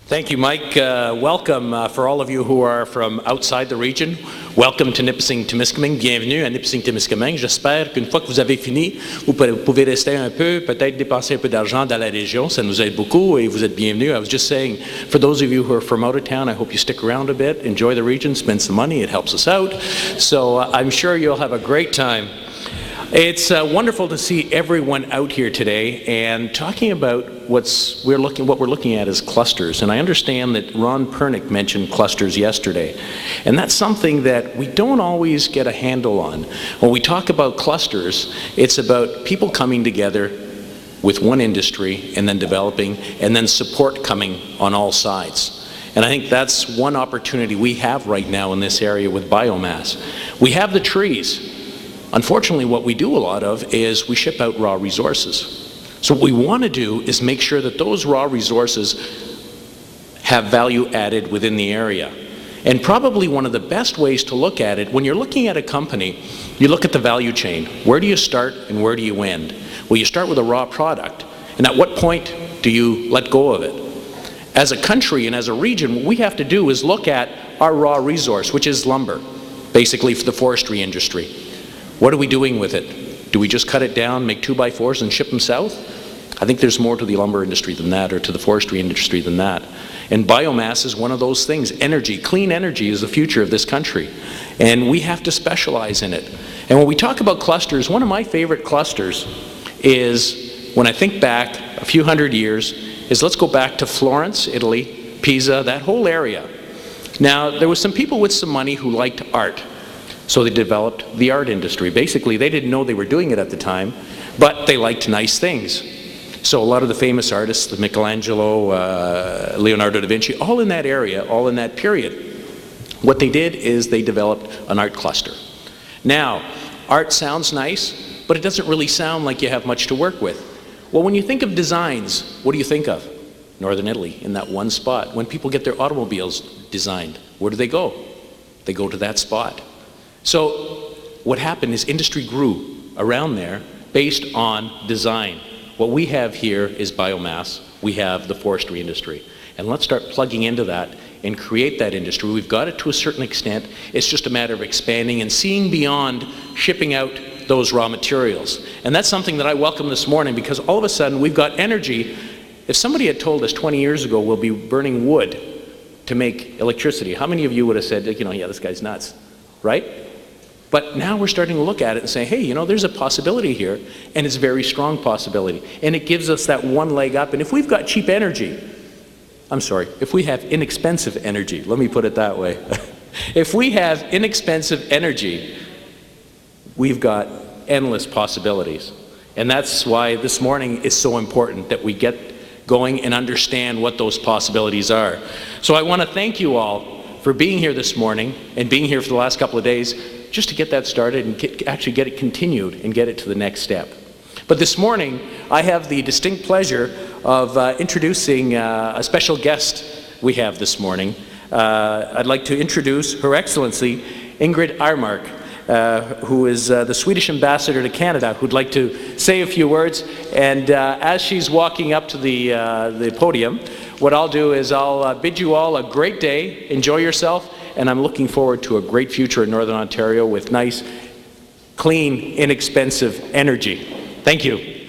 Thank you, Mike. Welcome for all of you who are from outside the region. Welcome to Nipissing-Témiscamingue. Bienvenue à Nipissing-Témiscamingue. J'espère qu'une fois que vous avez fini, vous pouvez rester un peu, peut-être dépenser un peu d'argent dans la région. Ça nous aide beaucoup et vous êtes bienvenus. I was just saying, for those of you who are from out of town, I hope you stick around a bit, enjoy the region, spend some money. It helps us out. So I'm sure you'll have a great time. It's wonderful to see everyone out here today and talking about what we're looking at is clusters. And I understand that Ron Pernick mentioned clusters yesterday. And that's something that we don't always get a handle on. When we talk about clusters, it's about people coming together with one industry and then developing and then support coming on all sides. And I think that's one opportunity we have right now in this area with biomass. We have the trees. Unfortunately, what we do a lot of is we ship out raw resources. So what we want to do is make sure that those raw resources have value added within the area. And probably one of the best ways to look at it, when you're looking at a company, you look at the value chain. Where do you start and where do you end? Well, you start with a raw product. And at what point do you let go of it? As a country and as a region, what we have to do is look at our raw resource, which is lumber, basically for the forestry industry. What are we doing with it? Do we just cut it down, make 2x4s and ship them south? I think there's more to the lumber industry than that, or to the forestry industry than that. And biomass is one of those things. Energy, clean energy is the future of this country. And we have to specialize in it. And when we talk about clusters, one of my favorite clusters is, when I think back a few hundred years, is let's go back to Florence, Italy, Pisa, that whole area. Now, there was some people with some money who liked art. So they developed the art industry. Basically, they didn't know they were doing it at the time, but they liked nice things. So a lot of the famous artists, the Michelangelo, Leonardo da Vinci, all in that area, all in that period. What they did is they developed an art cluster. Now, art sounds nice, but it doesn't really sound like you have much to work with. Well, when you think of designs, what do you think of? Northern Italy, in that one spot. When people get their automobiles designed, where do they go? They go to that spot. So what happened is industry grew around there based on design. What we have here is biomass. We have the forestry industry. And let's start plugging into that and create that industry. We've got it to a certain extent. It's just a matter of expanding and seeing beyond shipping out those raw materials. And that's something that I welcome this morning, because all of a sudden we've got energy. If somebody had told us 20 years ago we'll be burning wood to make electricity, how many of you would have said, you know, yeah, this guy's nuts, right? But now we're starting to look at it and say, hey, you know, there's a possibility here, and it's a very strong possibility. And it gives us that one leg up. And if we've got cheap energy, if we have inexpensive energy, let me put it that way. If we have inexpensive energy, we've got endless possibilities. And that's why this morning is so important that we get going and understand what those possibilities are. So I want to thank you all for being here this morning and being here for the last couple of days, just to get that started and actually get it continued and get it to the next step. But this morning, I have the distinct pleasure of introducing a special guest we have this morning. I'd like to introduce Her Excellency Ingrid Armark, who is the Swedish ambassador to Canada, who'd like to say a few words. And as she's walking up to the podium, what I'll do is I'll bid you all a great day, enjoy yourself, and I'm looking forward to a great future in Northern Ontario with nice, clean, inexpensive energy. Thank you.